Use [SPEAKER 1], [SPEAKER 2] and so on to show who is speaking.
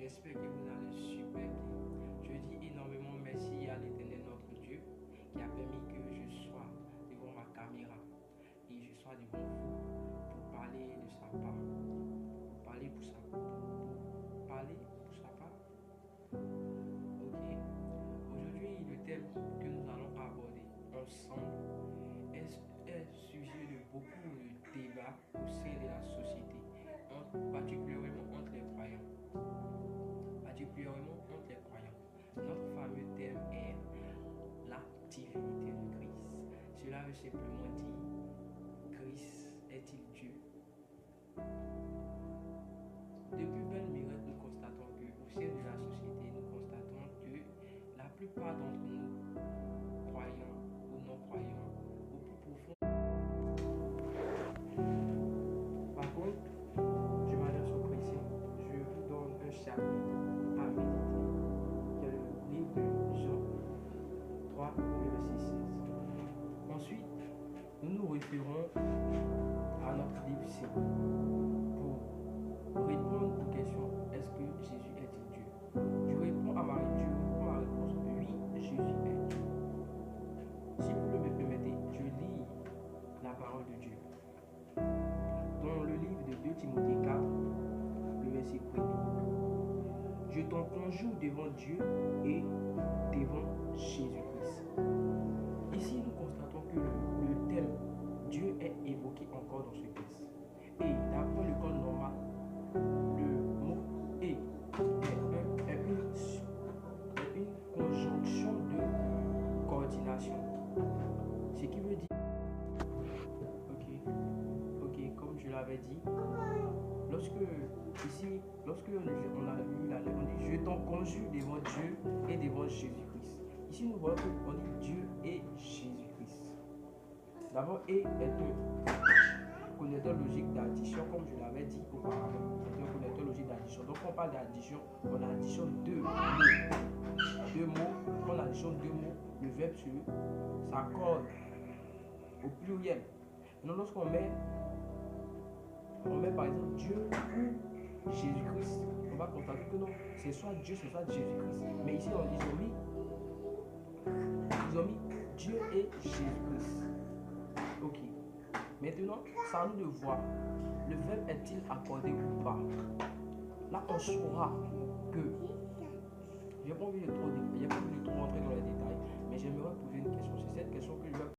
[SPEAKER 1] J'espère que vous allez super bien. Je dis énormément merci à l'Éternel notre Dieu qui a permis que je sois devant ma caméra et je sois devant vous pour parler de sa part, pour parler pour sa part. Ok. Aujourd'hui, le thème que nous allons aborder ensemble est sujet de beaucoup de débats au sein de la société, particulièrement entre les croyants. Notre fameux thème est la divinité de Christ. Cela veut simplement dire, Christ est-il Dieu? Depuis belle lurette, nous constatons que au sein de la société, nous constatons que la plupart d'entre nous, croyants ou non-croyants, au plus profond. Par contre, de manière surprise, je vous donne un chapitre à méditer, qui est le livre de Jean 3, le verset 16. Ensuite, nous nous référons à notre livre C pour répondre aux questions: est-ce que Jésus est Dieu? Je réponds à ma réponse: oui, Jésus est Dieu. Si vous le permettez, je lis la parole de Dieu. Dans le livre de 2 Timothée 4, le verset 1er. Je t'en conjure devant Dieu et devant Jésus-Christ. Ici, nous constatons que le thème Dieu est évoqué encore dans ce texte. Et d'après le code normal, le mot est une conjonction de coordination. Ce qui veut dire, ok, comme je l'avais dit, lorsque on a lu la lettre, on dit je t'en conjure devant Dieu et devant Jésus-Christ. Ici, nous voyons qu'on dit Dieu et Jésus-Christ. D'abord, et est un connaisseur logique d'addition, comme je l'avais dit auparavant. C'est un connaisseur logique d'addition. Donc, quand on parle d'addition, on additionne deux mots. Quand on additionne deux mots, le verbe s'accorde au pluriel. Donc, lorsqu'on met par exemple Dieu ou Jésus-Christ, on va constater que non, c'est soit Dieu, c'est soit Jésus-Christ. Mais ici, ils ont mis Dieu et Jésus-Christ. Ok. Maintenant, c'est à nous de voir le verbe est-il accordé ou pas. Là, on saura que j'ai pas envie de trop rentrer dans les détails, mais j'aimerais poser une question. C'est cette question que je vais